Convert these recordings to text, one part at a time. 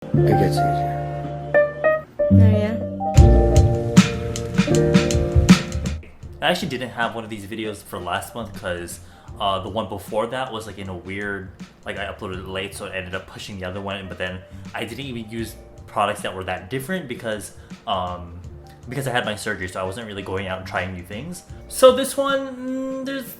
그겠지, 그지. Oh yeah. I actually didn't have one of these videos for last month because the one before that was like in a weird, like I uploaded it late, so it ended up pushing the other one. But then I didn't even use products that were that different because I had my surgery, so I wasn't really going out and trying new things. So this one, there's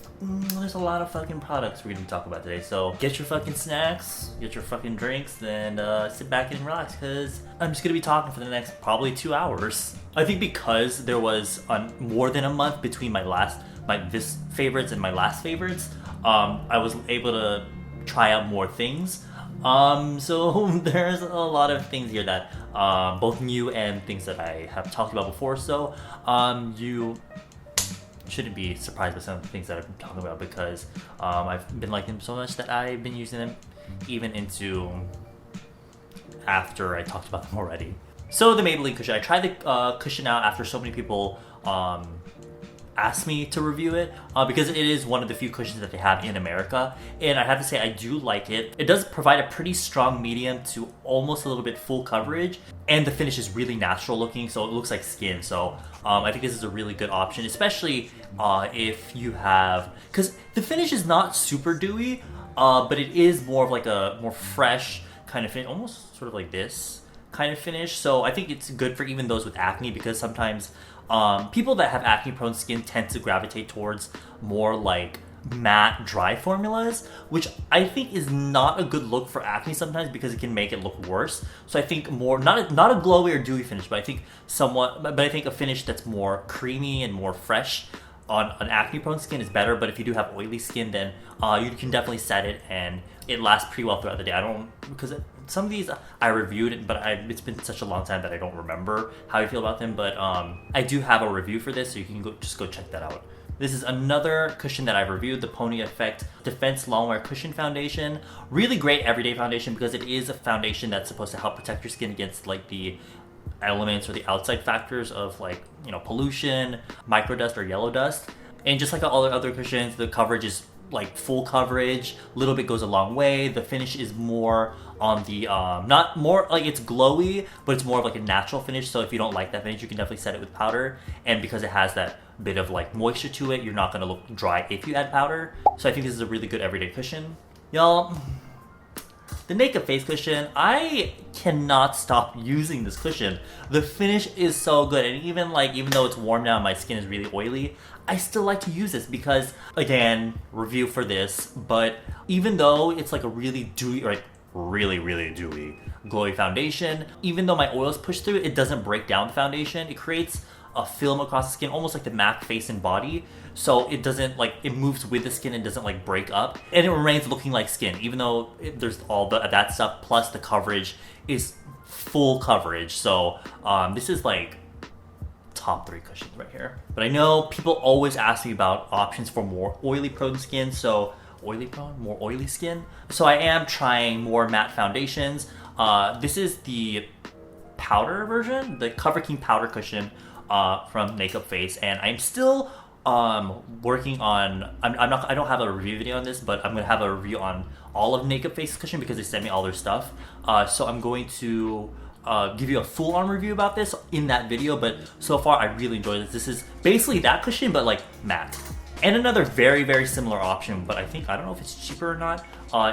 a lot of fucking products we're gonna talk about today. So get your fucking snacks, get your fucking drinks, and sit back and relax because I'm just gonna be talking for the next probably 2 hours. I think because there was more than a month between this favorites and my last favorites, I was able to try out more things. So there's a lot of things here that both new and things that I have talked about before. So you shouldn't be surprised by some of the things that I've been talking about because I've been liking them so much that I've been using them even into after I talked about them already. So the Maybelline cushion, I tried the cushion out after so many people asked me to review it because it is one of the few cushions that they have in America, and I have to say I do like it. It does provide a pretty strong medium to almost a little bit full coverage, and the finish is really natural looking, so it looks like skin. So I think this is a really good option, especially if you have, because the finish is not super dewy, but it is more of like a more fresh kind of finish, almost sort of like this kind of finish. So I think it's good for even those with acne because sometimes people that have acne prone skin tend to gravitate towards more like matte dry formulas, which I think is not a good look for acne sometimes because it can make it look worse. So I think more not a glowy or dewy finish, but I think a finish that's more creamy and more fresh on an acne prone skin is better. But if you do have oily skin, then you can definitely set it and it lasts pretty well throughout the day. Because some of these I reviewed it, but it's been such a long time that I don't remember how I feel about them. But I do have a review for this, so you can just go check that out. This is another cushion that I've reviewed, the Pony Effect Defense Longwear Cushion Foundation. Really great everyday foundation because it is a foundation that's supposed to help protect your skin against like the elements or the outside factors of like, you know, pollution, microdust or yellow dust. And just like all the other cushions, the coverage is like full coverage, little bit goes a long way. The finish is more on the not more like it's glowy, but it's more of like a natural finish. So if you don't like that finish, you can definitely set it with powder, and because it has that bit of like moisture to it, you're not going to look dry if you add powder. So I think this is a really good everyday cushion. Y'all, the Naked Face cushion, I cannot stop using this cushion. The finish is so good, and even though it's warm now and my skin is really oily, I still like to use this because, again, review for this, but even though it's like a really dewy, or like really dewy, glowy foundation, even though my oils push through it doesn't break down the foundation. It creates a film across the skin, almost like the MAC face and body, so it doesn't like, it moves with the skin and doesn't like break up, and it remains looking like skin even though there's all that stuff, plus the coverage is full coverage. So this is like top 3 cushions right here. But I know people always ask me about options for more oily prone skin, so more oily skin, so I am trying more matte foundations. This is the powder version, the Cover King powder cushion from Makeup Face, and I'm still working on, I don't have a review video on this, but I'm gonna have a review on all of Makeup Face's cushion because they sent me all their stuff. So I'm going to give you a full-on review about this in that video, but so far I really enjoyed this. This is basically that cushion, but like matte. And another very similar option, but I don't know if it's cheaper or not,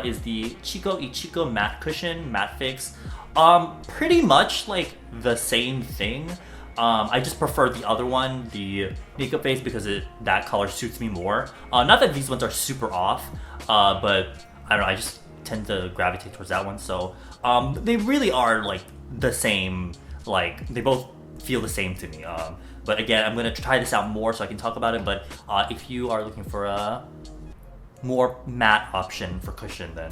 is the Chico matte cushion, matte fix. Pretty much like the same thing. I just prefer the other one, the Makeup Face, because that color suits me more. Not that these ones are super off, but I don't know, I just tend to gravitate towards that one. So they really are like the same, like they both feel the same to me. But again, I'm gonna try this out more so I can talk about it. But if you are looking for a more matte option for cushion, then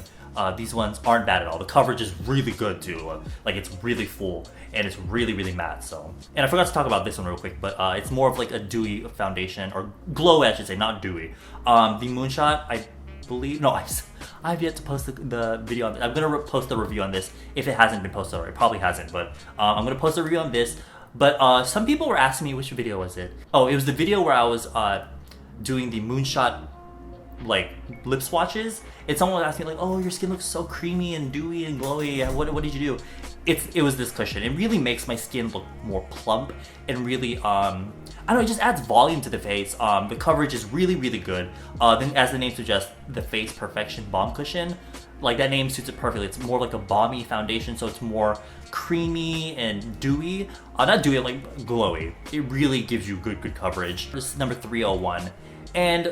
these ones aren't bad at all. The coverage is really good too. Like it's really full and it's really matte. So, and I forgot to talk about this one real quick, but it's more of like a dewy foundation, or glowy I should say, not dewy. The Moonshot, I believe, no, I've yet to post the video on this. I'm gonna post the review on this if it hasn't been posted already. It probably hasn't, but I'm gonna post a review on this. But some people were asking me, which video was it? Oh, it was the video where I was doing the Moonshot like lip swatches, and someone was asking like, oh, your skin looks so creamy and dewy and glowy, what did you do? it was this cushion. It really makes my skin look more plump and really I don't know, it just adds volume to the face. The coverage is really, really good. Then as the name suggests, the Face Perfection Balm Cushion, like that name suits it perfectly. It's more like a balmy foundation, so it's more creamy and dewy. Not dewy, like glowy. It really gives you good coverage. This is number 301. And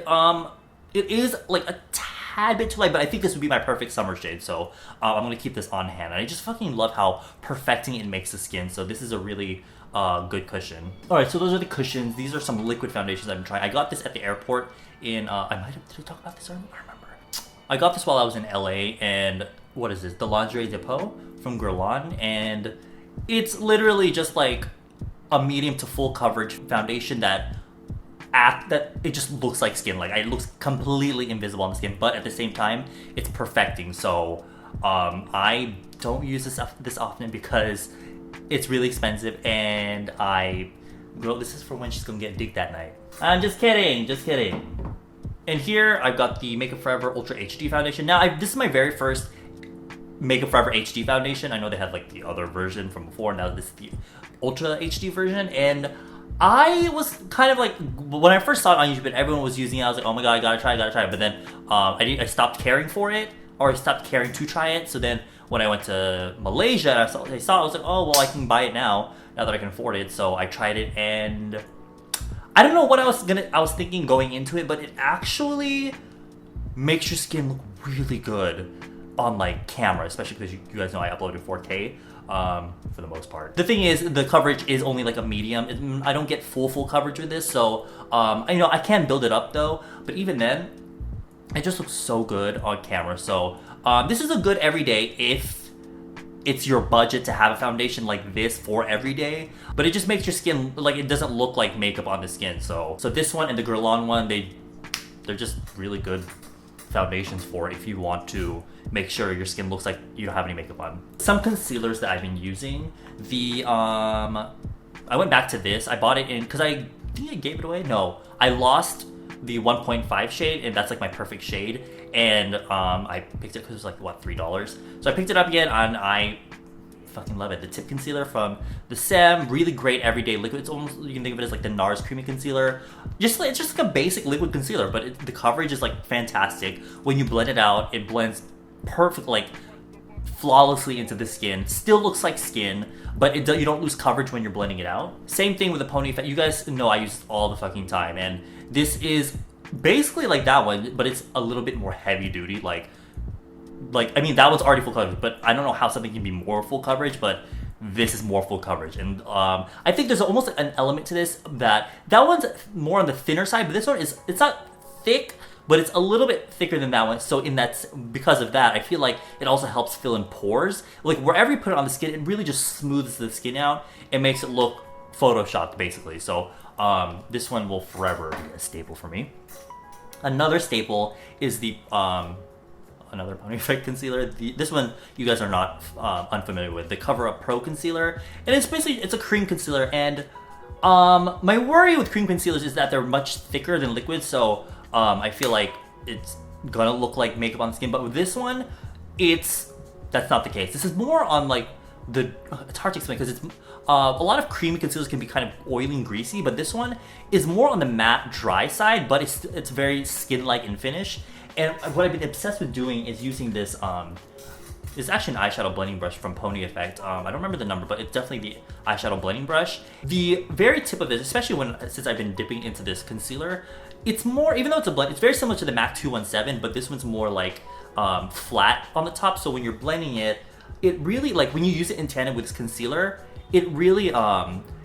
it is like a tad bit too light, but I think this would be my perfect summer shade, so I'm gonna keep this on hand. And I just fucking love how perfecting it makes the skin, so this is a really good cushion. Alright, so those are the cushions. These are some liquid foundations I've been trying. I got this at the airport in, did I talk about this earlier? I don't remember. I got this while I was in LA, and what is this? The Lingerie Depot from Guerlain, and it's literally just like a medium to full coverage foundation that it just looks like skin. Like it looks completely invisible on the skin, but at the same time, it's perfecting. So I don't use this often because it's really expensive, and girl, this is for when she's gonna get dick that night. I'm just kidding. And here I've got the Makeup Forever Ultra HD foundation. Now this is my very first Makeup Forever HD foundation. I know they had like the other version from before. Now this is the Ultra HD version, and I was kind of like, when I first saw it on YouTube and everyone was using it, I was like, oh my god, I gotta try it. But then I stopped caring for it, or I stopped caring to try it. So then when I went to Malaysia and I saw it, I was like, oh well, I can buy it now that I can afford it. So I tried it, and I don't know what I was thinking going into it, but it actually makes your skin look really good on like camera, especially because you guys know I uploaded 4K. For the most part. The thing is, the coverage is only like a medium. I don't get full coverage with this, so I can build it up though, but even then it just looks so good on camera. So this is a good everyday if it's your budget to have a foundation like this for everyday, but it just makes your skin like, it doesn't look like makeup on the skin. So this one and the Guerlain one, they're just really good foundations for if you want to make sure your skin looks like you don't have any makeup on. Some concealers that I've been using, I went back to this. I bought it in, because I think I gave it away. No, I lost the 1.5 shade, and that's like my perfect shade. And I picked it because it was like, what, $3? So I picked it up again, and I fucking love it. The Tip Concealer from the Saem, really great everyday liquid. It's almost, you can think of it as like the Nars creamy concealer. It's just like a basic liquid concealer, but the coverage is like fantastic. When you blend it out, it blends perfect, like flawlessly into the skin. Still looks like skin, but you don't lose coverage when you're blending it out. Same thing with the pony effect. You guys know I use it all the fucking time, and this is basically like that one, but it's a little bit more heavy duty. Like I mean, that one's already full coverage, but I don't know how something can be more full coverage, but this is more full coverage. And I think there's almost an element to this that one's more on the thinner side, but this one it's not thick, but it's a little bit thicker than that one. So because of that, I feel like it also helps fill in pores. Like wherever you put it on the skin, it really just smooths the skin out and makes it look photoshopped basically. So this one will forever be a staple for me. Another staple is the another pony effect concealer. This one you guys are not unfamiliar with, the Cover Up Pro concealer, and it's a cream concealer. And my worry with cream concealers is that they're much thicker than liquid, so I feel like it's gonna look like makeup on the skin. But with this one, that's not the case. This is more on like it's hard to explain because it's a lot of creamy concealers can be kind of oily and greasy, but this one is more on the matte dry side, but it's very skin-like in finish. And what I've been obsessed with doing is using this it's actually an eyeshadow blending brush from Pony Effect. I don't remember the number, but it's definitely the eyeshadow blending brush. The very tip of this, especially since I've been dipping into this concealer, it's more, even though it's a blend, it's very similar to the MAC 217, but this one's more like flat on the top. So when you're blending it, it really, like when you use it in tandem with this concealer, it really,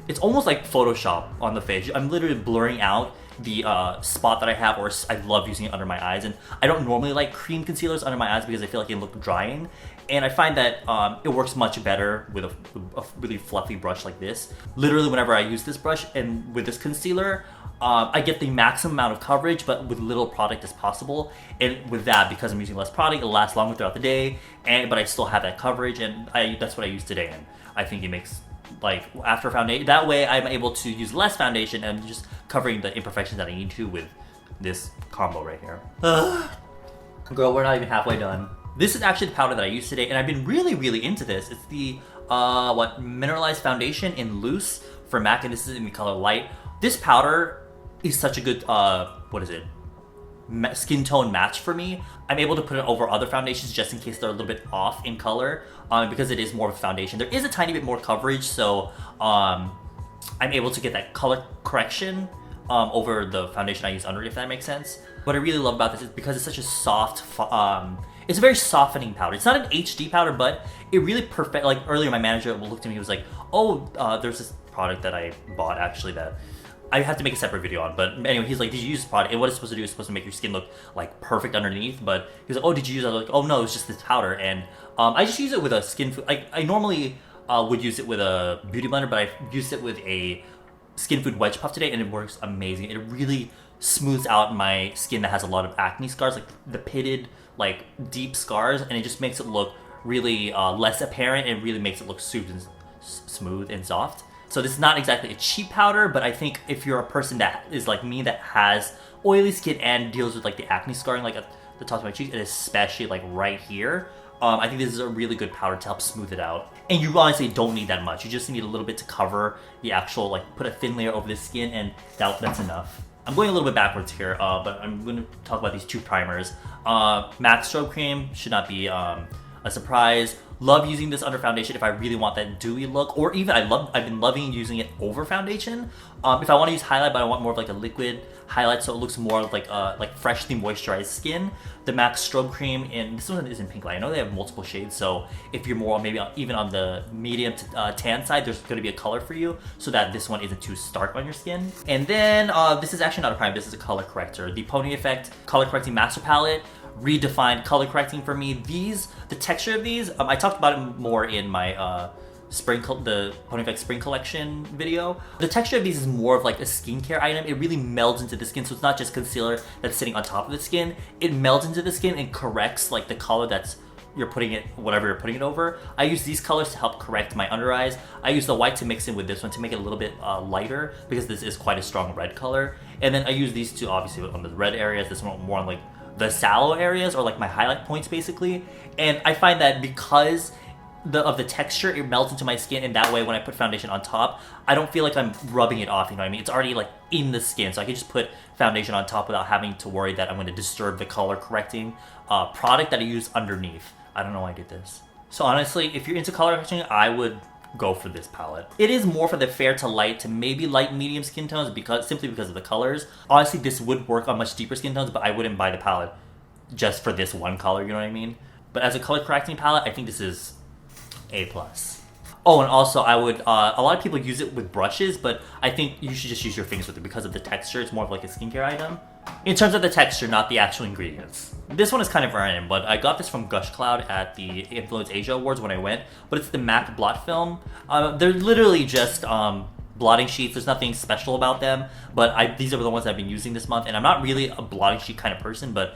it's almost like Photoshop on the face. I'm literally blurring out the spot that I have, or I love using it under my eyes. And I don't normally like cream concealers under my eyes because I feel like they look drying. And I find that it works much better with a really fluffy brush like this. Literally whenever I use this brush and with this concealer, I get the maximum amount of coverage, but with little product as possible. And with that, because I'm using less product, it'll last longer throughout the day, but I still have that coverage, and that's what I use today. And I think it makes, like, after foundation, that way I'm able to use less foundation and just covering the imperfections that I need to with this combo right here. Girl, we're not even halfway done. This is actually the powder that I used today, and I've been really, really into this. It's the Mineralize foundation in loose for MAC, and this is in the color light. This powder is such a good skin tone match for me. I'm able to put it over other foundations just in case they're a little bit off in color, because it is more of a foundation. There is a tiny bit more coverage, so I'm able to get that color correction over the foundation I use under it, if that makes sense. What I really love about this is because it's such a soft, it's a very softening powder. It's not an HD powder, but it really like earlier my manager looked at me, he was like, oh, there's this product that I bought actually that I have to make a separate video on, but anyway, he's like, did you use this product? And what it's supposed to do is supposed to make your skin look like perfect underneath, but he was like, oh, did you use it? I was like, oh no, it's just this powder. And I just use it with a skin food. I normally would use it with a beauty blender, but I used it with a skin food wedge puff today, and it works amazing. It really smooths out my skin that has a lot of acne scars, like the pitted, like deep scars, and it just makes it look really less apparent, and really makes it look smooth and soft. So this is not exactly a cheap powder, but I think if you're a person that is like me that has oily skin and deals with like the acne scarring like at the top of my cheeks, and especially like right here, I think this is a really good powder to help smooth it out. And you honestly don't need that much. You just need a little bit to cover the actual, like put a thin layer over the skin, and that's enough. I'm going a little bit backwards here, but I'm going to talk about these two primers. MAC Strobe Cream should not be a surprise. Love using this under foundation if I really want that dewy look, or even I've been loving using it over foundation. If I want to use highlight, but I want more of like a liquid highlight, so it looks more like freshly moisturized skin. The MAC Strobe Cream, and this one is in Pinklite. I know they have multiple shades, so if you're more maybe even on the medium to tan side, there's going to be a color for you, so that this one isn't too stark on your skin. And then this is actually not a primer. This is a color corrector. The Pony Effect Color Correcting Master Palette redefined color correcting for me. The texture of these, I talked about it more in my the Pony Effect Spring Collection video. The texture of these is more of like a skincare item. It really melds into the skin, so it's not just concealer that's sitting on top of the skin. It melds into the skin and corrects like the color that's whatever you're putting it over. I use these colors to help correct my under eyes. I use the white to mix in with this one to make it a little bit lighter, because this is quite a strong red color. And then I use these two obviously on the red areas, this one more on like the sallow areas, or like my highlight points basically. And I find that because of the texture, it melts into my skin, and that way when I put foundation on top, I don't feel like I'm rubbing it off, you know what I mean? It's already like in the skin, so I can just put foundation on top without having to worry that I'm going to disturb the color correcting product that I use underneath. I don't know why I did this. So honestly, if you're into color correcting, I would go for this palette. It is more for the fair to light to maybe light medium skin tones, simply because of the colors. Honestly, this would work on much deeper skin tones, but I wouldn't buy the palette just for this one color, you know what I mean? But as a color correcting palette, I think this is A+. Oh, and also I would, a lot of people use it with brushes, but I think you should just use your fingers with it because of the texture. It's more of like a skincare item. In terms of the texture, not the actual ingredients. This one is kind of random, but I got this from Gush Cloud at the Influence Asia Awards when I went, but it's the MAC Blot Film. They're literally just blotting sheets. There's nothing special about them, but these are the ones I've been using this month, and I'm not really a blotting sheet kind of person, but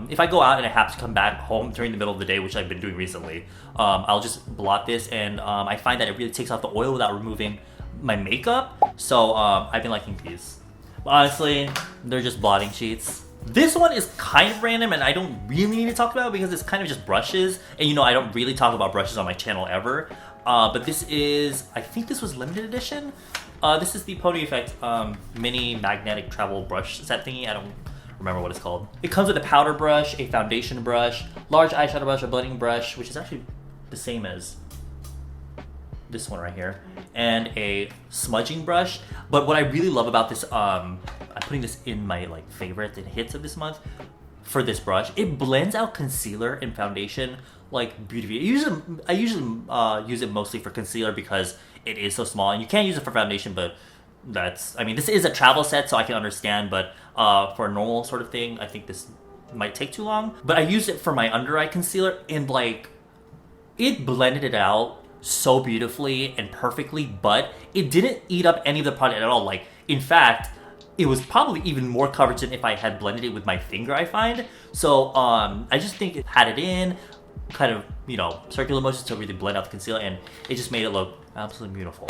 if I go out and I have to come back home during the middle of the day, which I've been doing recently, I'll just blot this, and I find that it really takes off the oil without removing my makeup, so I've been liking these. But honestly, they're just blotting sheets. This one is kind of random, and I don't really need to talk about it because it's kind of just brushes, and you know I don't really talk about brushes on my channel ever, but this is, I think this was limited edition. This is the Pony Effect mini magnetic travel brush set thingy. I don't remember what it's called. It comes with a powder brush, a foundation brush, large eyeshadow brush, a blending brush, which is actually the same as this one right here, and a smudging brush. But what I really love about this, I'm putting this in my like favorite and hits of this month for this brush. It blends out concealer and foundation like beautifully. I usually use it mostly for concealer because it is so small, and you can't use it for foundation, but this is a travel set, so I can understand, but for a normal sort of thing, I think this might take too long. But I used it for my under eye concealer, and like, it blended it out so beautifully and perfectly, but it didn't eat up any of the product at all. Like, in fact, it was probably even more coverage than if I had blended it with my finger, I find. So I just think it had it in kind of, you know, circular motions to really blend out the concealer, and it just made it look absolutely beautiful.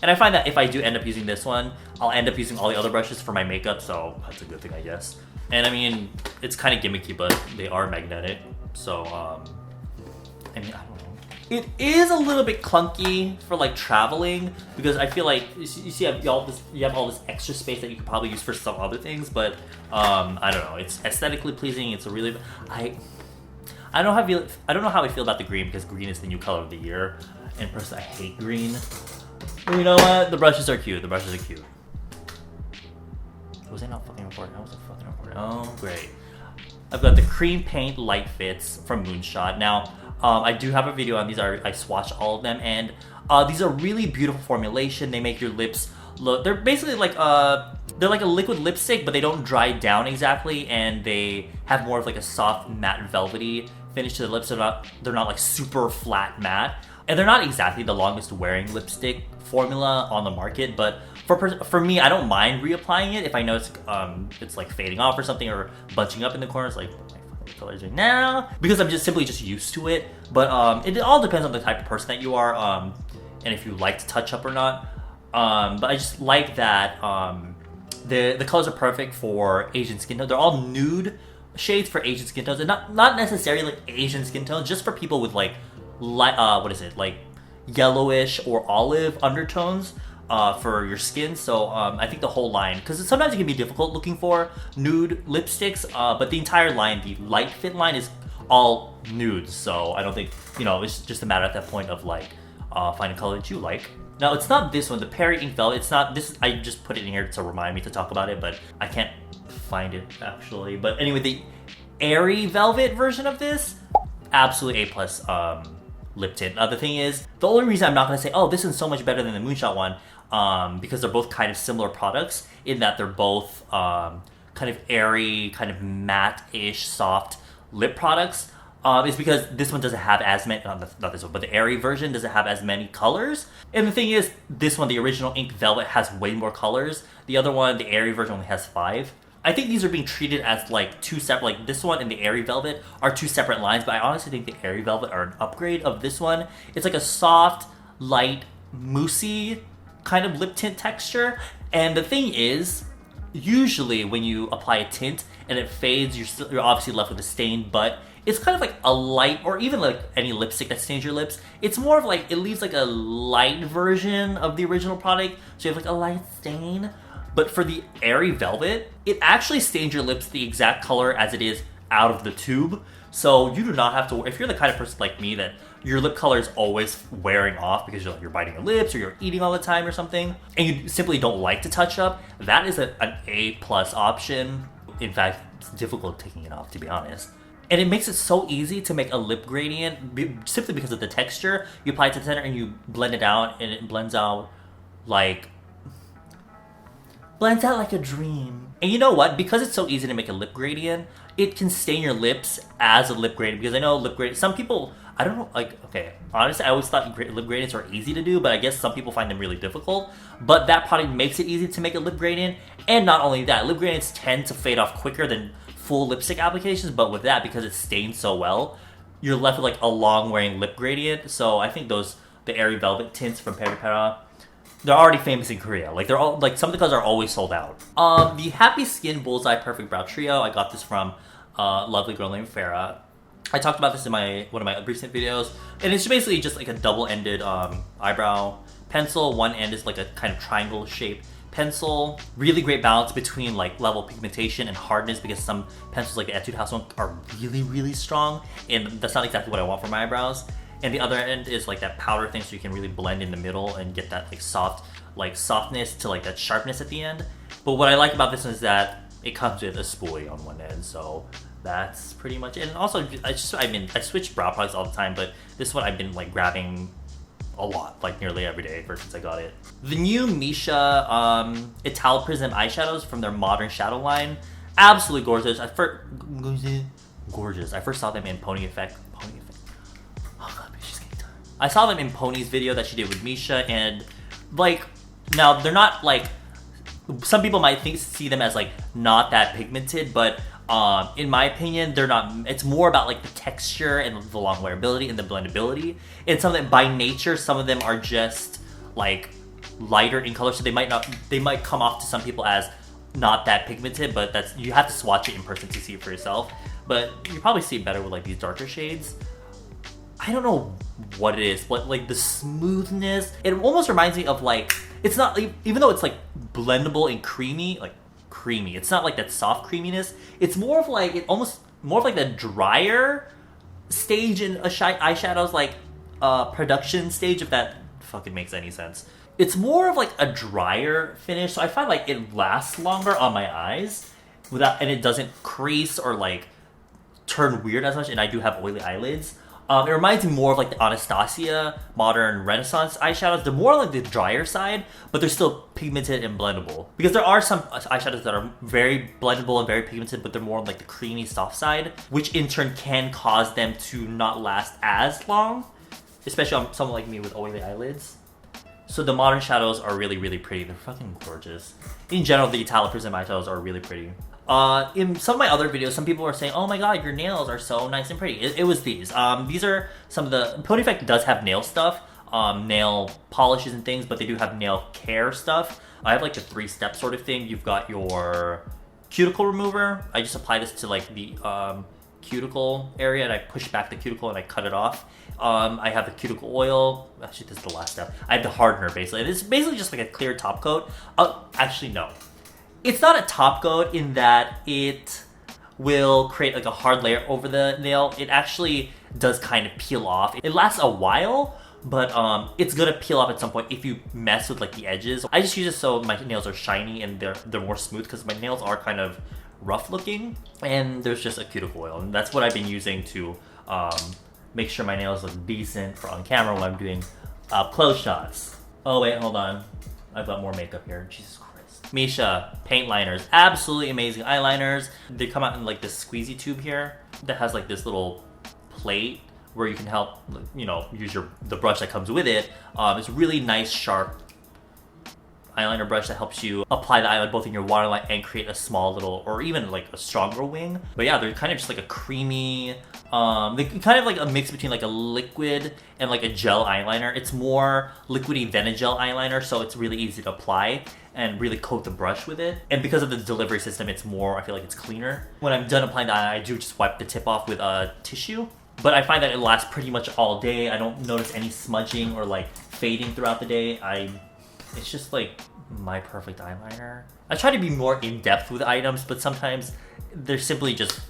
And I find that if I do end up using this one, I'll end up using all the other brushes for my makeup, so that's a good thing, I guess. And I mean, it's kind of gimmicky, but they are magnetic, so I don't know. It is a little bit clunky for like traveling because I feel like you see you have all this extra space that you could probably use for some other things, but I don't know. It's aesthetically pleasing. It's a really I don't know how I feel about the green because green is the new color of the year. And personally, I hate green. But you know what? The brushes are cute. The brushes are cute. Was I not fucking recording? I wasn't fucking recording. Oh, great. I've got the cream paint Lightfits from Moonshot. Now, I do have a video on these. I swatched all of them, and these are really beautiful formulation. They make your lips look. They're basically like they're like a liquid lipstick, but they don't dry down exactly, and they have more of like a soft matte velvety finish to the lips. They're not like super flat matte, and they're not exactly the longest wearing lipstick formula on the market, but for me, I don't mind reapplying it if I know it's like fading off or something or bunching up in the corners, like what color is it now? Because I'm simply used to it. But it all depends on the type of person that you are, and if you like to touch up or not. But I just like that the colors are perfect for Asian skin tones. They're all nude shades for Asian skin tones, and not necessarily like Asian skin tones, just for people with like what is it, like yellowish or olive undertones. For your skin, so I think the whole line, because sometimes it can be difficult looking for nude lipsticks, but the entire line, the Lightfit line, is all nudes, so I don't think, it's just a matter at that point of like find a color that you like. Now, it's not this one, the Peri Ink Velvet. It's not this. I just put it in here to remind me to talk about it, but I can't find it actually. But anyway, the Airy Velvet version of this, absolutely A+ lip tint. The thing is, the only reason I'm not going to say, oh, this is so much better than the Moonshot one, because they're both kind of similar products in that they're both kind of airy, kind of matte-ish, soft lip products, is because this one doesn't have as many, not this one, but the Airy version doesn't have as many colors. And the thing is, this one, the original Ink Velvet, has way more colors. The other one, the Airy version, only has 5. I think these are being treated as like two separate, like this one and the Airy Velvet are two separate lines, but I honestly think the Airy Velvet are an upgrade of this one. It's like a soft, light, moussey kind of lip tint texture. And the thing is, usually when you apply a tint and it fades, you're obviously left with a stain, but it's kind of like a light, or even like any lipstick that stains your lips, it's more of like, it leaves like a light version of the original product, so you have like a light stain. But for the Airy Velvet, it actually stains your lips the exact color as it is out of the tube. So you do not have to, if you're the kind of person like me that your lip color is always wearing off because you're biting your lips or you're eating all the time or something, and you simply don't like to touch up, that is an A+ option. In fact, it's difficult taking it off, to be honest. And it makes it so easy to make a lip gradient simply because of the texture. You apply it to the center and you blend it out, and it blends out like a dream. And you know what? Because it's so easy to make a lip gradient, it can stain your lips as a lip gradient. Because I know lip gradient, some people, I don't know, like, okay, honestly, I always thought lip gradients are easy to do, but I guess some people find them really difficult. But that product makes it easy to make a lip gradient. And not only that, lip gradients tend to fade off quicker than full lipstick applications, but with that, because it stains so well, you're left with like a long wearing lip gradient. So I think the Airy Velvet tints from PeriPera, they're already famous in Korea. Like, they're all, like, some of the colors are always sold out. The Happy Skin Bullseye Perfect Brow Trio, I got this from a lovely girl named Farah. I talked about this in one of my recent videos, and it's basically just like a double-ended eyebrow pencil. One end is like a kind of triangle shaped pencil. Really great balance between like level of pigmentation and hardness, because some pencils like the Etude House one are really, really strong, and that's not exactly what I want for my eyebrows. And the other end is like that powder thing, so you can really blend in the middle and get that like softness to like that sharpness at the end. But what I like about this one is that it comes with a spoolie on one end, so that's pretty much it. And also, I switch brow products all the time, but this one I've been like grabbing a lot, like nearly every day ever since I got it. The new Missha Italprism eyeshadows from their Modern Shadow line, absolutely gorgeous. Gorgeous. I first saw them in Pony Effect. Oh god, she's getting tired. I saw them in Pony's video that she did with Missha, and like, now they're not like, some people might see them as like not that pigmented, but in my opinion, they're not. It's more about like the texture and the long wearability and the blendability. And some of them, by nature, some of them are just like lighter in color, so they might come off to some people as not that pigmented, but you have to swatch it in person to see it for yourself. But you probably see it better with like these darker shades. I I don't know what it is, but like the smoothness, it almost reminds me of like, it's not, even though it's like blendable and creamy, like creamy, it's not like that soft creaminess. It's more of like, it almost more of like the drier stage in eyeshadows, like production stage, if that fucking makes any sense. It's more of like a drier finish, so I find like it lasts longer on my eyes without, and it doesn't crease or like turn weird as much, and I do have oily eyelids. It reminds me more of like the Anastasia Modern Renaissance eyeshadows. They're more like the drier side, but they're still pigmented and blendable. Because there are some eyeshadows that are very blendable and very pigmented, but they're more like the creamy soft side, which in turn can cause them to not last as long, especially on someone like me with oily eyelids. So the modern shadows are really, really pretty. They're fucking gorgeous. In general, the Italprism eyeshadows are really pretty. In some of my other videos, some people were saying, oh my god, your nails are so nice and pretty. It was these. These are some of the... Pony Effect does have nail stuff, nail polishes and things, but they do have nail care stuff. I have like a 3-step sort of thing. You've got your cuticle remover. I just apply this to like the cuticle area, and I push back the cuticle and I cut it off. I have the cuticle oil. Actually, this is the last step. I have the hardener, basically. It's basically just like a clear top coat. Actually, no. It's not a top coat in that it will create like a hard layer over the nail. It actually does kind of peel off. It lasts a while, but it's gonna peel off at some point if you mess with like the edges. I just use it so my nails are shiny and they're more smooth, because my nails are kind of rough looking. And there's just a cuticle oil, and that's what I've been using to make sure my nails look decent for on camera when I'm doing close shots. Oh wait, hold on. I've got more makeup here. Jesus Christ. Missha paint liners, absolutely amazing eyeliners. They come out in like this squeezy tube here that has like this little plate where you can help, you know, use the brush that comes with it. It's really nice, sharp eyeliner brush that helps you apply the eyeliner both in your waterline and create a small little, or even like a stronger wing. But yeah, they're kind of just like a creamy, they kind of like a mix between like a liquid and like a gel eyeliner. It's more liquidy than a gel eyeliner, so it's really easy to apply and really coat the brush with it. And because of the delivery system, it's more, I feel like it's cleaner. When I'm done applying the eyeliner, I do just wipe the tip off with a tissue. But I find that it lasts pretty much all day. I don't notice any smudging or like fading throughout the day. It's just like my perfect eyeliner. I try to be more in-depth with items, but sometimes they're simply just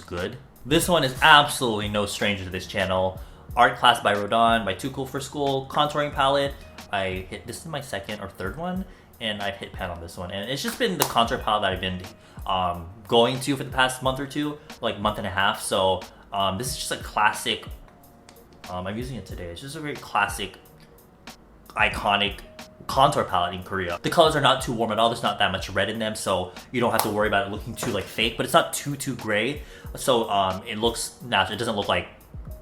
good. This one is absolutely no stranger to this channel. Art Class by Rodin, by Too Cool for School, contouring palette. This is my second or third one, and I've hit pan on this one. And it's just been the contour palette that I've been going to for the past month or two, like month and a half. So this is just a classic, I'm using it today. It's just a very classic, iconic contour palette in Korea. The colors are not too warm at all. There's not that much red in them, so you don't have to worry about it looking too like fake, but it's not too gray. So it looks natural. It doesn't look like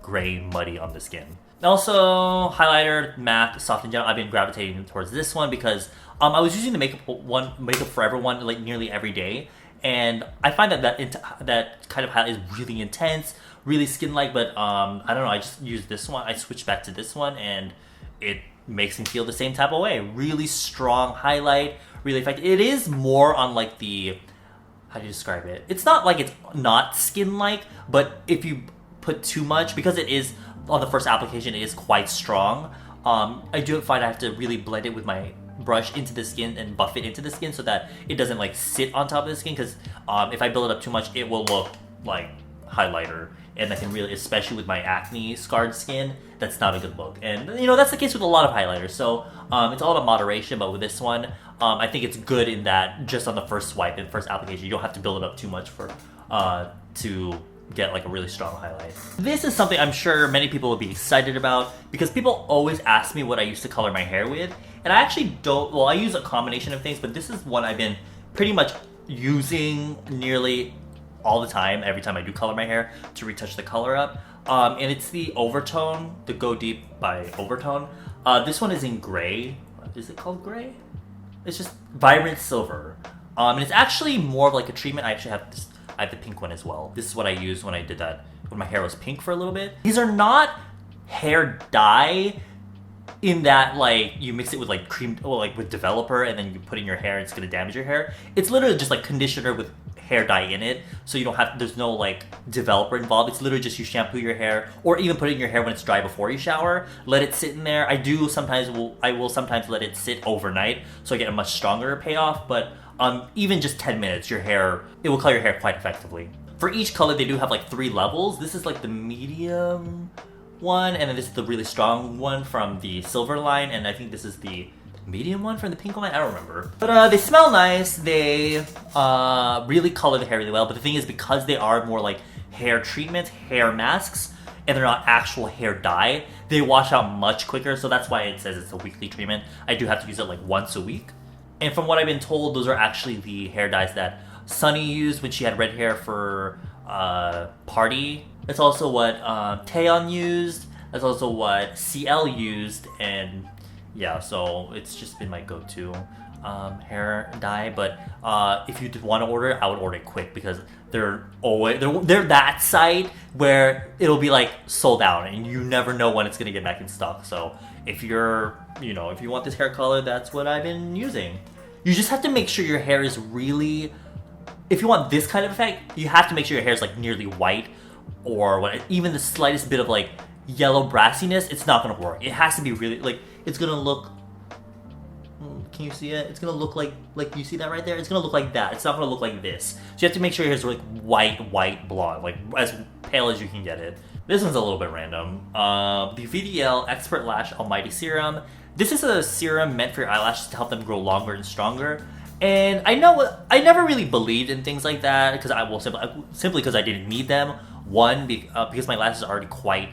gray muddy on the skin. Also, highlighter, MAC, Soft and Gentle. I've been gravitating towards this one because I was using the Makeup Forever one like nearly every day, and I find that kind of highlight is really intense, really skin-like, but I don't know, I just use this one. I switched back to this one, and it makes me feel the same type of way. Really strong highlight, really effective. It is more on like the, how do you describe it? It's not like it's not skin-like, but if you put too much, because it is, on the first application, it is quite strong. I do find I have to really blend it with my brush into the skin and buff it into the skin so that it doesn't like sit on top of the skin, because if I build it up too much, it will look like highlighter, and that can really, especially with my acne scarred skin, that's not a good look. And you know, that's the case with a lot of highlighters, so it's all about moderation. But with this one, I think it's good in that just on the first swipe and first application, you don't have to build it up too much for to get like a really strong highlight. This is something I'm sure many people will be excited about, because people always ask me what I used to color my hair with, and I actually don't, well, I use a combination of things, but this is one I've been pretty much using nearly all the time, every time I do color my hair, to retouch the color up. And it's the Overtone, the Go Deep by Overtone. This one is in gray. Is it called gray? It's just vibrant silver. And it's actually more of like a treatment. I actually have this, I have the pink one as well. This is what I used when I did that, when my hair was pink for a little bit. These are not hair dye in that like you mix it with like cream, or like with developer, and then you put in your hair and it's gonna damage your hair. It's literally just like conditioner with hair dye in it, so you don't have, there's no like developer involved. It's literally just you shampoo your hair, or even put it in your hair when it's dry before you shower. Let it sit in there. I will sometimes let it sit overnight, so I get a much stronger payoff. But even just 10 minutes, it will color your hair quite effectively. For each color, they do have like 3 levels. This is like the medium one, and then this is the really strong one from the silver line, and I think this is the medium one from the pink line. I don't remember, but they smell nice. They really color the hair really well. But the thing is, because they are more like hair treatments, hair masks, and they're not actual hair dye, they wash out much quicker. So that's why it says it's a weekly treatment. I do have to use it like once a week. And from what I've been told, those are actually the hair dyes that Sunny used when she had red hair for Party. It's also what Taeyeon used. That's also what CL used, and yeah, so it's just been my go-to hair dye. But if you did want to order it, I would order it quick, because they're that site where it'll be like sold out, and you never know when it's gonna get back in stock. So if you're, if you want this hair color, that's what I've been using. You just have to make sure your hair is really, if you want this kind of effect, you have to make sure your hair is like nearly white, or even the slightest bit of like yellow brassiness, it's not gonna work. It has to be really like, it's gonna look, can you see it? It's gonna look like you see that right there? It's gonna look like that. It's not gonna look like this. So you have to make sure your hair's like white blonde, like as pale as you can get it. This one's a little bit random. The VDL Expert Lash Almighty Serum. This is a serum meant for your eyelashes to help them grow longer and stronger. And I never really believed in things like that, because simply because I didn't need them. One, because my lashes are already quite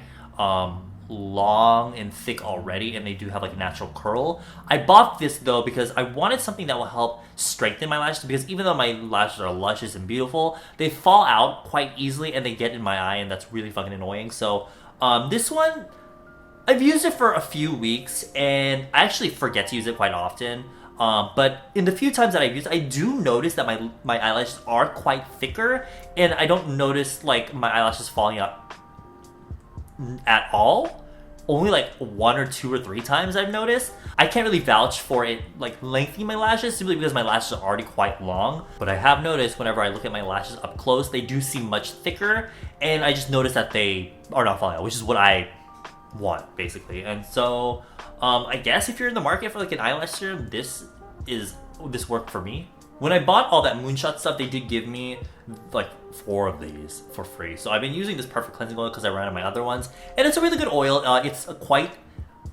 long and thick already, and they do have like a natural curl. I bought this though because I wanted something that will help strengthen my lashes, because even though my lashes are luscious and beautiful, they fall out quite easily and they get in my eye, and that's really fucking annoying. So this one, I've used it for a few weeks, and I actually forget to use it quite often. But in the few times that I've used it, I do notice that my eyelashes are quite thicker, and I don't notice like my eyelashes falling out at all. Only like 1 or 2 or 3 times I've noticed. I can't really vouch for it like lengthening my lashes, simply because my lashes are already quite long. But I have noticed whenever I look at my lashes up close, they do seem much thicker, and I just noticed that they are not falling out, which is what I want basically. And so I guess if you're in the market for like an eyelash serum, this worked for me. When I bought all that Moonshot stuff, they did give me like 4 of these for free. So I've been using this Perfect Cleansing Oil because I ran out of my other ones, and it's a really good oil. It's a quite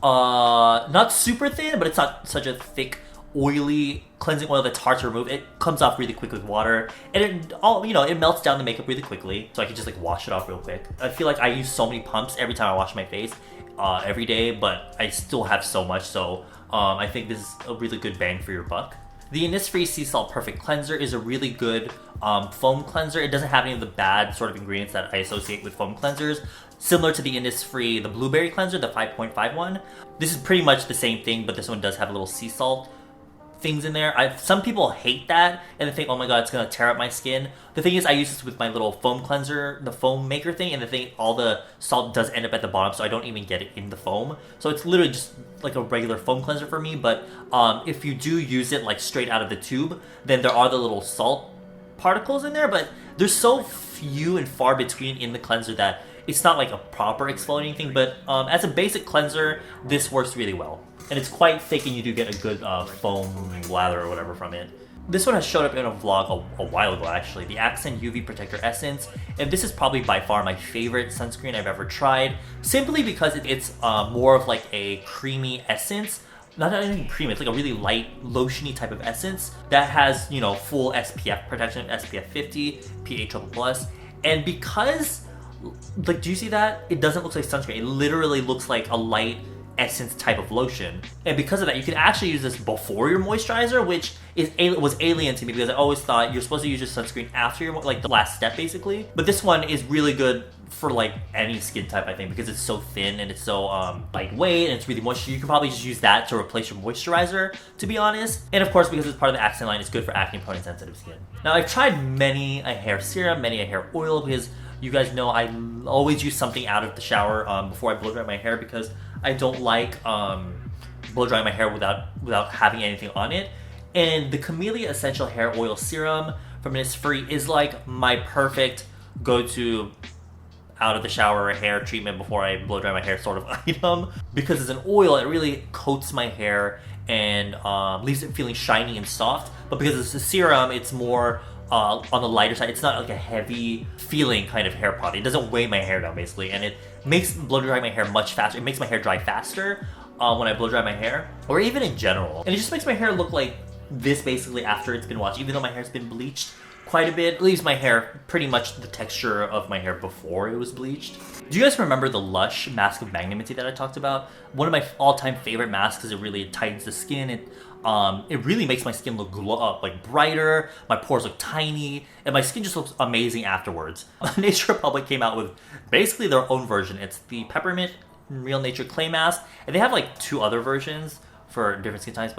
not super thin, but it's not such a thick, oily cleansing oil that's hard to remove. It comes off really quick with water, and it melts down the makeup really quickly, so I can just like wash it off real quick. I feel like I use so many pumps every time I wash my face every day, but I still have so much. So I think this is a really good bang for your buck. The Innisfree Sea Salt Perfect Cleanser is a really good foam cleanser. It doesn't have any of the bad sort of ingredients that I associate with foam cleansers. Similar to the Innisfree, the Blueberry Cleanser, the 5.5 one. This is pretty much the same thing, but this one does have a little sea salt things in there. Some people hate that, and they think, oh my god, it's gonna tear up my skin. The thing is, I use this with my little foam cleanser, the foam maker thing, and the thing, all the salt does end up at the bottom, so I don't even get it in the foam. So it's literally just like a regular foam cleanser for me. But if you do use it like straight out of the tube, then there are the little salt particles in there, but there's so few and far between in the cleanser that it's not like a proper exfoliating thing. But as a basic cleanser, this works really well. And it's quite thick, and you do get a good foam lather or whatever from it. This one has showed up in a vlog a while ago, actually. The Accent UV Protector Essence. And this is probably by far my favorite sunscreen I've ever tried. Simply because it's more of like a creamy essence. Not even creamy, it's like a really light, lotiony type of essence that has, full SPF protection, SPF 50, PA++. And because, like, do you see that? It doesn't look like sunscreen. It literally looks like a light essence type of lotion, and because of that, you can actually use this before your moisturizer, which was alien to me, because I always thought you're supposed to use your sunscreen after your, like, the last step basically. But this one is really good for like any skin type, I think, because it's so thin and it's so lightweight and it's really moist. You can probably just use that to replace your moisturizer, to be honest. And of course, because it's part of the Accent line, it's good for acne prone and sensitive skin. Now, I've tried many a hair serum, many a hair oil, because you guys know I always use something out of the shower before I blow dry my hair, because I don't like blow drying my hair without having anything on it. And the Camellia Essential Hair Oil Serum from Innisfree is like my perfect go-to out of the shower hair treatment before I blow dry my hair sort of item. Because it's an oil, it really coats my hair and leaves it feeling shiny and soft. But because it's a serum, it's more on the lighter side. It's not like a heavy feeling kind of hair product. It doesn't weigh my hair down basically, and it makes blow dry my hair much faster. It makes my hair dry faster when I blow dry my hair, or even in general. And it just makes my hair look like this basically after it's been washed. Even though my hair's been bleached quite a bit, it leaves my hair pretty much the texture of my hair before it was bleached. Do you guys remember the Lush Mask of Magnanimity that I talked about? One of my all-time favorite masks because it really tightens the skin. It really makes my skin look like brighter, my pores look tiny, and my skin just looks amazing afterwards. Nature Republic came out with basically their own version. It's the Peppermint Real Nature Clay Mask, and they have like 2 other versions for different skin types,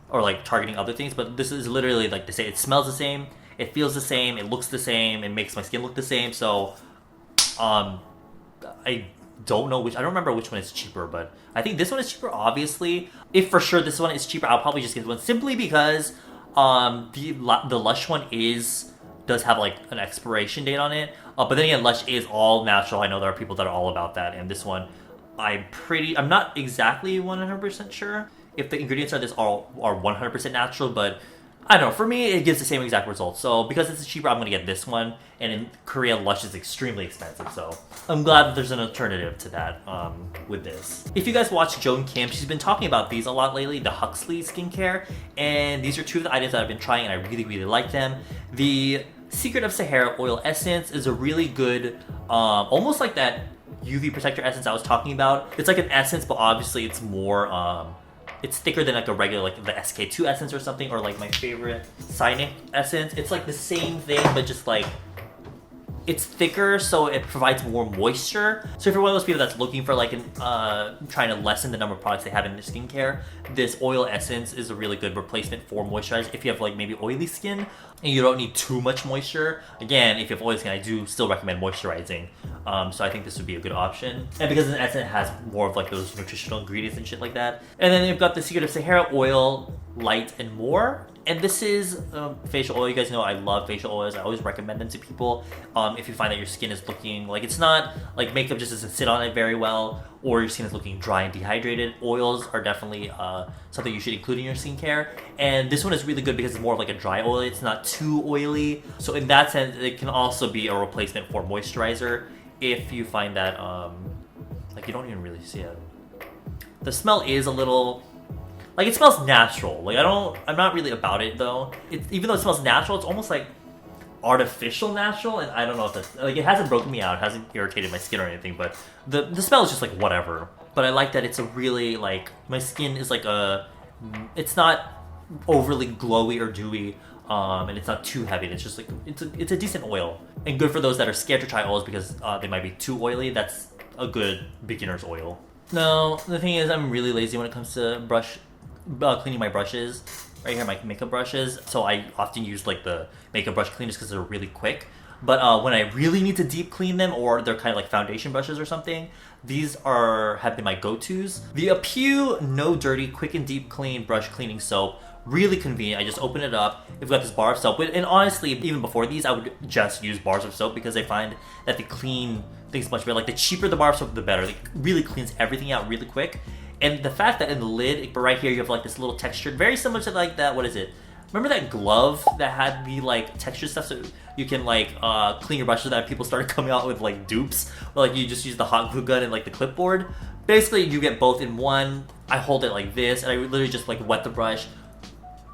or like targeting other things, but this is literally like they say it smells the same, it feels the same, it looks the same, it makes my skin look the same. So I don't remember which one is cheaper, but I think this one is cheaper, obviously. If for sure this one is cheaper, I'll probably just get one simply because the Lush one does have like an expiration date on it. But then again, Lush is all natural. I know there are people that are all about that, and this one I'm not exactly 100% sure if the ingredients are 100% natural, but I don't know, for me, it gives the same exact results. So because it's cheaper, I'm going to get this one. And in Korea, Lush is extremely expensive. So I'm glad that there's an alternative to that with this. If you guys watch Joan Kim, she's been talking about these a lot lately, the Huxley skincare. And these are 2 of the items that I've been trying and I really, really like them. The Secret of Sahara Oil Essence is a really good, almost like that UV protector essence I was talking about. It's like an essence, but obviously it's more... it's thicker than like a regular, like the SK2 essence or something, or like my favorite Cynic essence. It's like the same thing, but just like it's thicker, so it provides more moisture. So if you're one of those people that's looking for like trying to lessen the number of products they have in their skincare, this oil essence is a really good replacement for moisturizer. If you have like maybe oily skin and you don't need too much moisture, again, if you have oily skin, I do still recommend moisturizing. So I think this would be a good option. And because the essence has more of like those nutritional ingredients and shit like that. And then they've got the Secret of Sahara Oil Light and More. And this is facial oil. You guys know I love facial oils. I always recommend them to people. If you find that your skin is looking like it's not like makeup just doesn't sit on it very well, or your skin is looking dry and dehydrated, oils are definitely something you should include in your skincare. And this one is really good because it's more of like a dry oil. It's not too oily. So in that sense, it can also be a replacement for moisturizer if you find that like you don't even really see it. The smell is a little... like, it smells natural. Like, I'm not really about it, though. Even though it smells natural, it's almost, like, artificial natural, and I don't know if that's... like, it hasn't broken me out, it hasn't irritated my skin or anything, but the smell is just, like, whatever. But I like that it's a really, like... my skin is, like, it's not overly glowy or dewy, and it's not too heavy. It's just, like... it's a decent oil. And good for those that are scared to try oils because they might be too oily. That's a good beginner's oil. No, the thing is, I'm really lazy when it comes to cleaning my brushes. Right here, my makeup brushes. So I often use like the makeup brush cleaners because they're really quick. But when I really need to deep clean them, or they're kind of like foundation brushes or something, these have been my go-tos. The T.P.O No Dirty Quick and Deep Clean Brush Cleaning Soap. Really convenient. I just open it up. We've got this bar of soap. And honestly, even before these, I would just use bars of soap because I find that they clean things much better. Like, the cheaper the bar of soap, the better. It really cleans everything out really quick. And the fact that in the lid, right here, you have like this little texture, very similar to like that, what is it? Remember that glove that had the like texture stuff so you can like clean your brushes, that people started coming out with like dupes? Or like you just use the hot glue gun and like the clipboard? Basically, you get both in one. I hold it like this, and I literally just like wet the brush,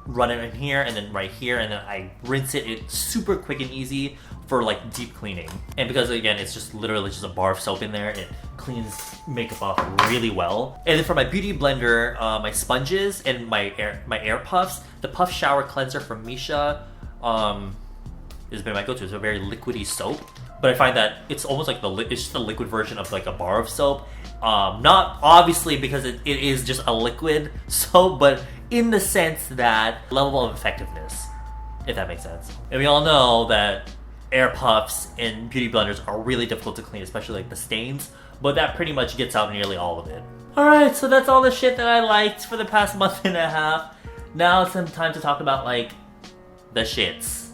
run it in here, and then right here, and then I rinse it. It's super quick and easy for like deep cleaning. And because again, it's just literally just a bar of soap in there, it cleans makeup off really well. And then for my beauty blender, my sponges and my air puffs, the Puff Shower Cleanser from Missha has been my go-to. It's a very liquidy soap, but I find that it's almost like it's just a liquid version of like a bar of soap. Not obviously because it is just a liquid soap, but in the sense that level of effectiveness, if that makes sense. And we all know that air puffs and beauty blenders are really difficult to clean, especially like the stains, but that pretty much gets out nearly all of it. Alright, so that's all the shit that I liked for the past month and a half. Now it's time to talk about like the shits.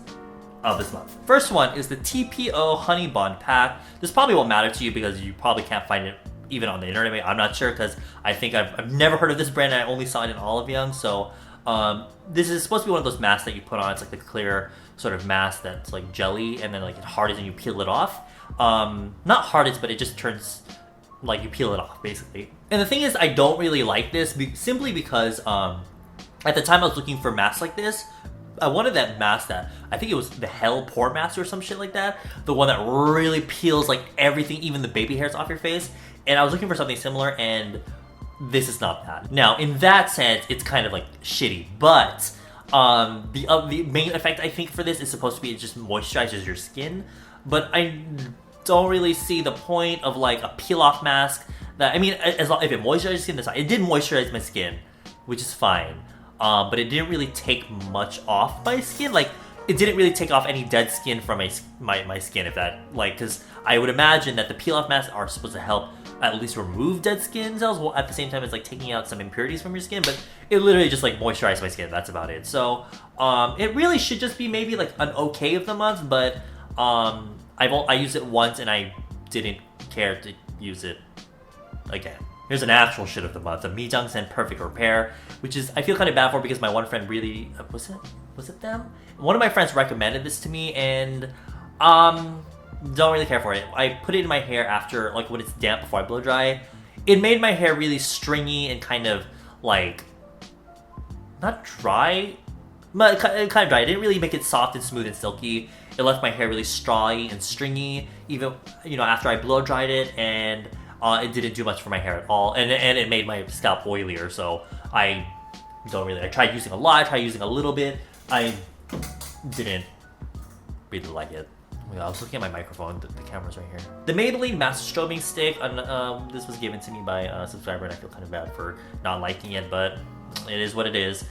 of this month. First one is the T.P.O Honey Bondpack. This probably won't matter to you because you probably can't find it even on the internet. I'm not sure because I think I've never heard of this brand and I only saw it in Olive Young. So this is supposed to be one of those masks that you put on. It's like the clear sort of mask that's like jelly and then like it hardens and you peel it off. Not hardens, but it just turns like you peel it off basically. And the thing is, I don't really like this simply because at the time I was looking for masks like this. I wanted that mask that, I think it was the Hell Pore Mask or some shit like that. The one that really peels like everything, even the baby hairs off your face. And I was looking for something similar and this is not that. Now, in that sense, it's kind of like shitty. But the main effect I think for this is supposed to be it just moisturizes your skin. But I don't really see the point of like a peel off mask that, I mean, as long if it moisturizes your skin, that's fine. It did moisturize my skin, which is fine. But it didn't really take much off my skin. Like, it didn't really take off any dead skin from my skin, if that, like, because I would imagine that the peel-off masks are supposed to help at least remove dead skin cells, while at the same time it's like taking out some impurities from your skin, but it literally just like moisturized my skin, that's about it. So, it really should just be maybe like an okay of the month, but I used it once and I didn't care to use it again. Here's an actual shit of the month, the Mijeongsen Perfect Repair, which is, I feel kind of bad for because my one friend really, was it them? One of my friends recommended this to me and, don't really care for it. I put it in my hair after, like when it's damp before I blow dry. It made my hair really stringy and kind of like, not dry, but kind of dry. It didn't really make it soft and smooth and silky. It left my hair really strawy and stringy, even, you know, after I blow dried it, and it didn't do much for my hair at all, and it made my scalp oilier, so I tried using a lot, I tried using a little bit, I didn't really like it. I was looking at my microphone, the camera's right here. The Maybelline Master Strobing Stick, this was given to me by a subscriber, and I feel kind of bad for not liking it, but it is what it is.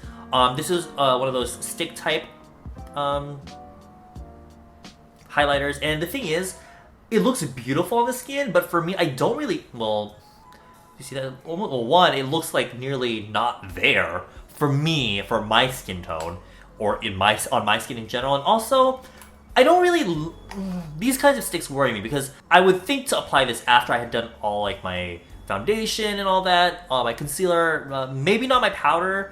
This is one of those stick type highlighters, and the thing is, it looks beautiful on the skin, but for me, I don't really, well, you see that? Well, one, it looks like nearly not there for me, for my skin tone, or on my skin in general, and also, I don't really, these kinds of sticks worry me, because I would think to apply this after I had done all, like, my foundation and all that, my concealer, maybe not my powder,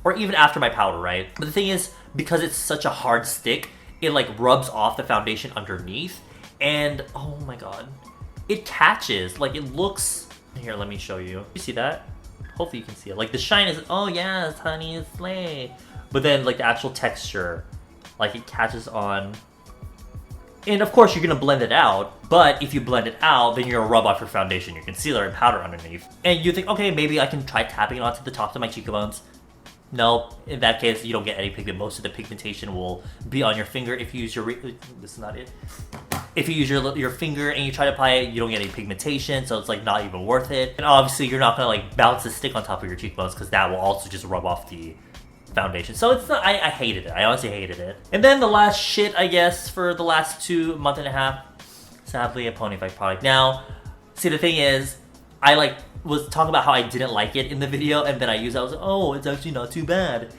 or even after my powder, right? But the thing is, because it's such a hard stick, it, like, rubs off the foundation underneath, and oh my god, it catches, like it looks, here let me show you, you see that? Hopefully you can see it, like the shine is, oh yes, honey, it's slay. But then like the actual texture, like it catches on, and of course you're gonna blend it out, but if you blend it out, then you're gonna rub off your foundation, your concealer, and powder underneath. And you think, okay, maybe I can try tapping it onto the tops of my cheekbones. No, in that case, you don't get any pigment. Most of the pigmentation will be on your finger if you use your, this is not it. If you use your finger and you try to apply it, you don't get any pigmentation, so it's like not even worth it. And obviously you're not gonna like bounce the stick on top of your cheekbones because that will also just rub off the foundation. So it's not, I hated it. I honestly hated it. And then the last shit, I guess, for the last month and a half, sadly, a pony fight product. Now, see the thing is, I like was talking about how I didn't like it in the video, and then I used it, I was like, oh, it's actually not too bad.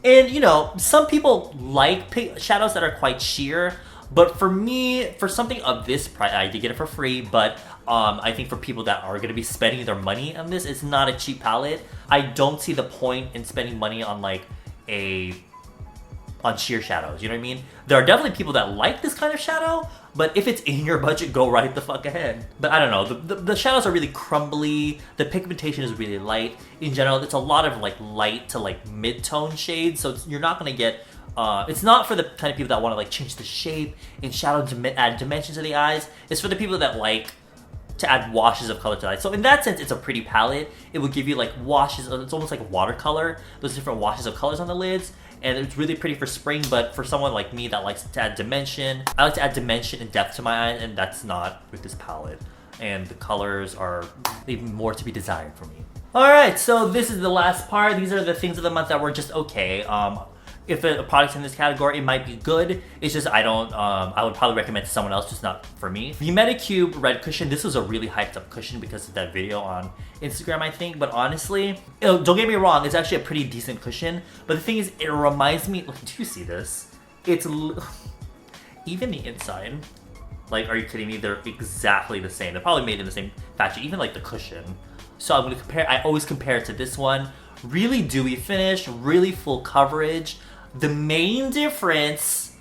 And you know, some people like shadows that are quite sheer, but for me, for something of this price, I did get it for free, but I think for people that are going to be spending their money on this, it's not a cheap palette. I don't see the point in spending money on like on sheer shadows, you know what I mean? There are definitely people that like this kind of shadow, but if it's in your budget, go right the fuck ahead. But I don't know, the shadows are really crumbly, the pigmentation is really light. In general, it's a lot of like light to like mid-tone shades, so you're not gonna get, it's not for the kind of people that wanna like change the shape and shadow to add dimension to the eyes. It's for the people that like to add washes of color to the eyes. So in that sense, it's a pretty palette. It will give you like washes, it's almost like watercolor, those different washes of colors on the lids. And it's really pretty for spring, but for someone like me that likes to add dimension, I like to add dimension and depth to my eyes, and that's not with this palette. And the colors are even more to be desired for me. Alright, so this is the last part. These are the things of the month that were just okay. If a product's in this category, it might be good. It's just I don't, I would probably recommend to someone else, just not for me. The Medicube Red Cushion, this was a really hyped up cushion because of that video on Instagram, I think. But honestly, don't get me wrong, it's actually a pretty decent cushion. But the thing is, it reminds me, do you see this? even the inside. Like, are you kidding me? They're exactly the same. They're probably made in the same factory, even like the cushion. So I'm gonna compare, I always compare it to this one. Really dewy finish, really full coverage. The main difference,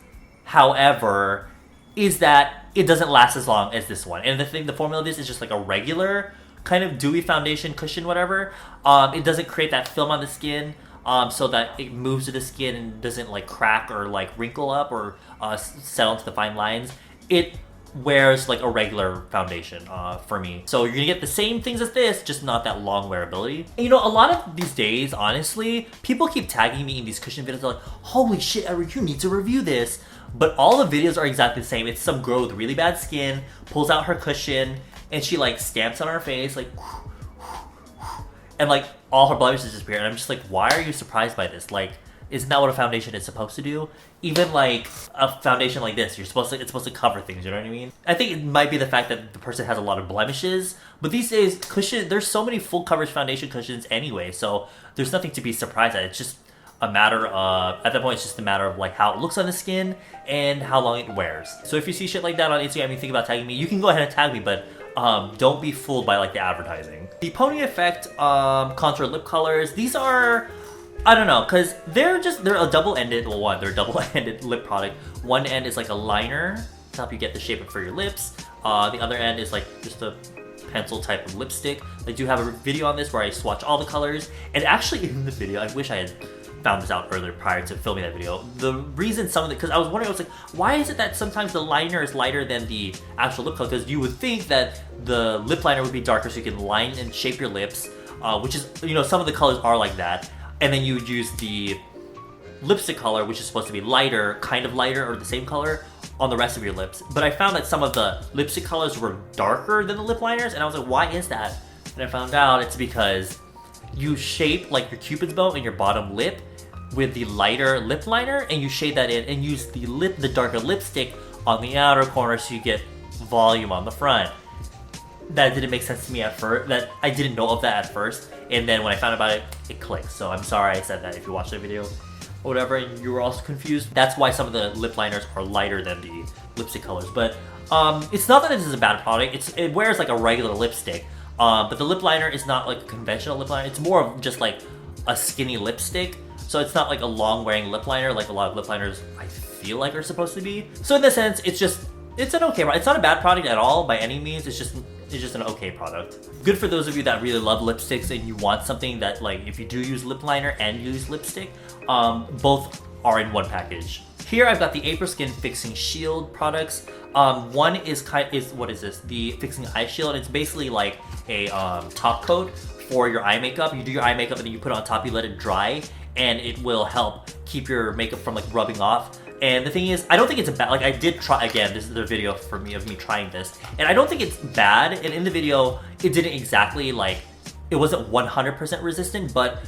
however, is that it doesn't last as long as this one. And the formula of this is just like a regular kind of dewy foundation cushion, whatever. It doesn't create that film on the skin. So that it moves to the skin and doesn't like crack or like wrinkle up or settle into the fine lines. It wears like a regular foundation for me. So you're gonna get the same things as this, just not that long wearability. And you know, a lot of these days, honestly, people keep tagging me in these cushion videos. They're like, holy shit, Eric, you need to review this. But all the videos are exactly the same. It's some girl with really bad skin, pulls out her cushion, and she like stamps on her face, like, and like all her blemishes disappear. And I'm just like, why are you surprised by this? Like, isn't that what a foundation is supposed to do? Even like a foundation like this, it's supposed to cover things, you know what I mean? I think it might be the fact that the person has a lot of blemishes, but these days, there's so many full coverage foundation cushions anyway, so there's nothing to be surprised at. It's just a matter of, at that point, it's just a matter of like how it looks on the skin and how long it wears. So if you see shit like that on Instagram and you think about tagging me, you can go ahead and tag me, but don't be fooled by like the advertising. The Pony Effect contour lip colors, these are, I don't know, because they're a double-ended, well, one, they're a double-ended lip product. One end is like a liner to help you get the shape for your lips. The other end is like just a pencil type of lipstick. I do have a video on this where I swatch all the colors. And actually in the video, I wish I had found this out earlier prior to filming that video. The reason some of the, because I was wondering, I was like, why is it that sometimes the liner is lighter than the actual lip color? Because you would think that the lip liner would be darker so you can line and shape your lips, which is, you know, some of the colors are like that. And then you would use the lipstick color, which is supposed to be lighter, kind of lighter, or the same color on the rest of your lips. But I found that some of the lipstick colors were darker than the lip liners, and I was like, why is that? And I found out it's because you shape like your cupid's bow and your bottom lip with the lighter lip liner, and you shade that in and use the darker lipstick on the outer corner so you get volume on the front. That didn't make sense to me at first. That I didn't know of that at first, and then when I found about it, it clicked. So I'm sorry I said that if you watched the video or whatever and you were also confused. That's why some of the lip liners are lighter than the lipstick colors. But it's not that this is a bad product. It wears like a regular lipstick, but the lip liner is not like a conventional lip liner. It's more of just like a skinny lipstick. So it's not like a long wearing lip liner like a lot of lip liners I feel like are supposed to be. So in this sense, it's an okay product. It's not a bad product at all by any means. It's just an okay product. Good for those of you that really love lipsticks and you want something that, like, if you do use lip liner and use lipstick, both are in one package. Here I've got the April Skin Fixing Shield products. One is what is this? The Fixing Eye Shield. It's basically like a top coat for your eye makeup. You do your eye makeup and then you put it on top, you let it dry, and it will help keep your makeup from like rubbing off. And the thing is, I don't think it's a bad, like I did try, again, this is the video for me of me trying this, and I don't think it's bad, and in the video, it didn't exactly like, it wasn't 100% resistant, but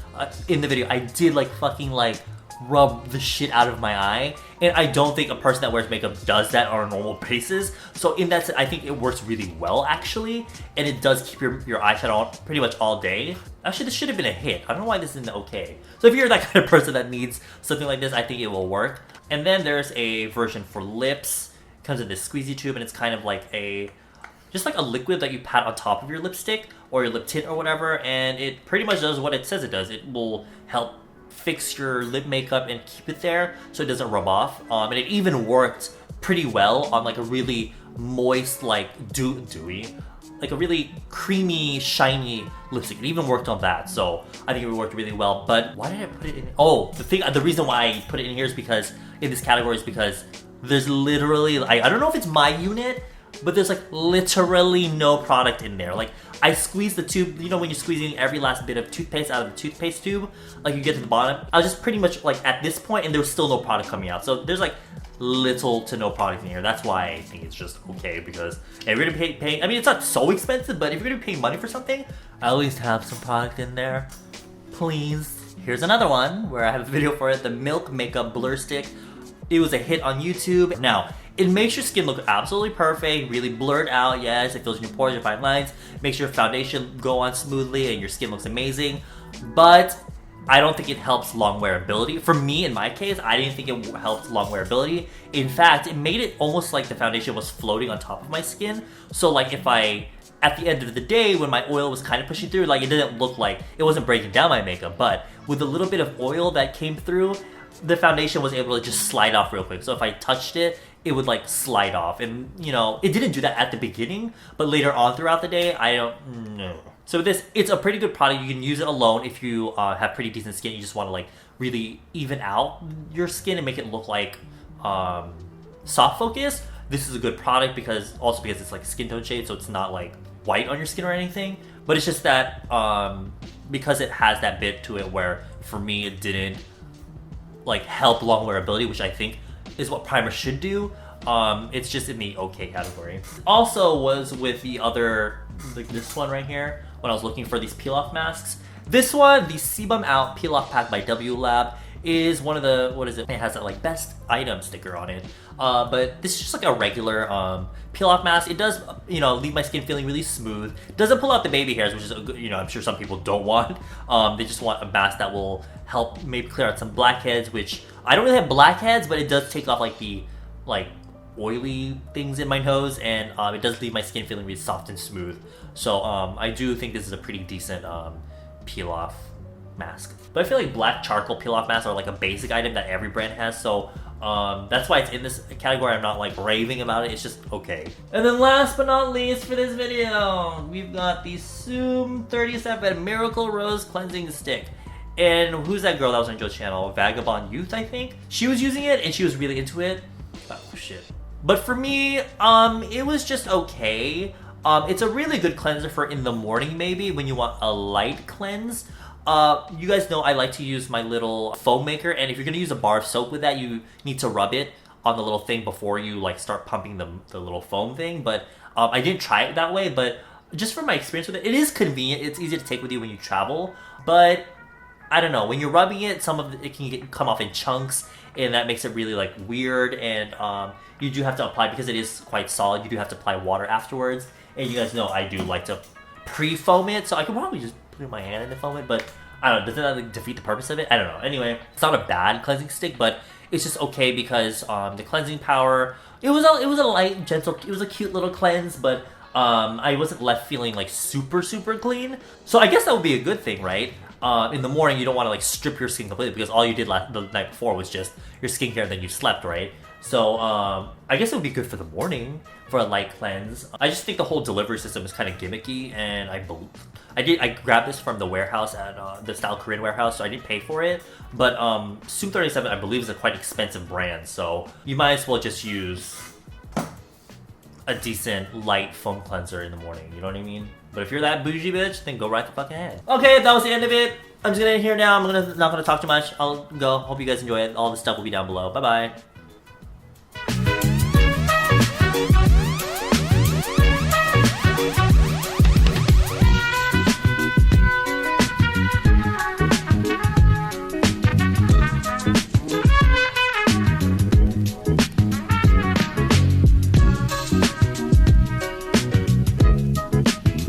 in the video, I did like fucking like rub the shit out of my eye, and I don't think a person that wears makeup does that on a normal basis. So in that sense, I think it works really well actually, and it does keep your eyeshadow on pretty much all day. Actually, this should have been a hit. I don't know why this isn't okay. So if you're that kind of person that needs something like this, I think it will work. And then there's a version for lips. It comes in this squeezy tube, and it's kind of like just like a liquid that you pat on top of your lipstick or your lip tint or whatever, and it pretty much does what it says it does. It will help fix your lip makeup and keep it there so it doesn't rub off. And it even worked pretty well on like a really moist, like dewy, like a really creamy, shiny lipstick. It even worked on that, so I think it worked really well. But why did I put it in? Oh, the reason why I put it in here is because in this category is because there's literally, I don't know if it's my unit, but there's like literally no product in there. Like I squeezed the tube, you know when you're squeezing every last bit of toothpaste out of the toothpaste tube, like you get to the bottom. I was just pretty much like at this point, and there was still no product coming out. So there's like little to no product in here. That's why I think it's just okay, because if you're gonna be paying, I mean, it's not so expensive, but if you're gonna be paying money for something, at least have some product in there, please. Here's another one where I have a video for it, the Milk Makeup Blur Stick. It was a hit on YouTube. Now, it makes your skin look absolutely perfect, really blurred out, yes, it fills in your pores, your fine lines, makes your foundation go on smoothly, and your skin looks amazing. But I don't think it helps long wearability. For me, in my case, I didn't think it helped long wearability. In fact, it made it almost like the foundation was floating on top of my skin. So like if I, at the end of the day, when my oil was kind of pushing through, like it didn't look like, it wasn't breaking down my makeup. But with a little bit of oil that came through, the foundation was able to just slide off real quick. So if I touched it, it would like slide off. And you know, it didn't do that at the beginning, but later on throughout the day, I don't know. So this, it's a pretty good product. You can use it alone if you have pretty decent skin. You just want to like really even out your skin and make it look like soft focus. This is a good product because it's like a skin tone shade, so it's not like white on your skin or anything. But it's just that because it has that bit to it where for me it didn't like help long wearability, which I think is what primer should do. It's just in the okay category. Also was with the other, like this one right here, when I was looking for these peel-off masks. This one, the Sebum Out Peel-Off Pack by W Lab, is one of the, what is it? It has that like best item sticker on it. But this is just like a regular peel-off mask. It does, you know, leave my skin feeling really smooth. Doesn't pull out the baby hairs, which is, you know, I'm sure some people don't want. They just want a mask that will help maybe clear out some blackheads, which I don't really have blackheads, but it does take off like the, like, oily things in my nose, and it does leave my skin feeling really soft and smooth. So I do think this is a pretty decent peel-off mask. But I feel like black charcoal peel-off masks are like a basic item that every brand has, so that's why it's in this category. I'm not like raving about it, it's just okay. And then last but not least for this video, we've got the Zoom 37 Miracle Rose Cleansing Stick. And who's that girl that was on Joe's channel? Vagabond Youth, I think? She was using it and she was really into it. Oh shit. But for me, it was just okay. It's a really good cleanser for in the morning maybe, when you want a light cleanse. You guys know I like to use my little foam maker, and if you're gonna use a bar of soap with that, you need to rub it on the little thing before you like start pumping the little foam thing. But I didn't try it that way, but just from my experience with it, it is convenient. It's easy to take with you when you travel, but I don't know, when you're rubbing it, some of it can come off in chunks, and that makes it really like weird. And you do have to apply, because it is quite solid, you do have to apply water afterwards. And you guys know I do like to pre-foam it, so I could probably just put my hand in and foam it, but I don't know, doesn't that like defeat the purpose of it? I don't know. Anyway, it's not a bad cleansing stick, but it's just okay because the cleansing power, it was a light, gentle, it was a cute little cleanse, but I wasn't left feeling like super clean. So I guess that would be a good thing, right? In the morning, you don't want to like strip your skin completely, because all you did the night before was just your skincare, and then you slept, right? So I guess it would be good for the morning for a light cleanse. I just think the whole delivery system is kind of gimmicky, and I grabbed this from the warehouse at the Style Korean warehouse, so I didn't pay for it. But Zoom 37, I believe, is a quite expensive brand, so you might as well just use a decent light foam cleanser in the morning, you know what I mean? But if you're that bougie bitch, then go right the fuck ahead. Okay, that was the end of it. I'm just gonna end here now. I'm not gonna talk too much. I'll go. Hope you guys enjoy it. All the stuff will be down below. Bye bye.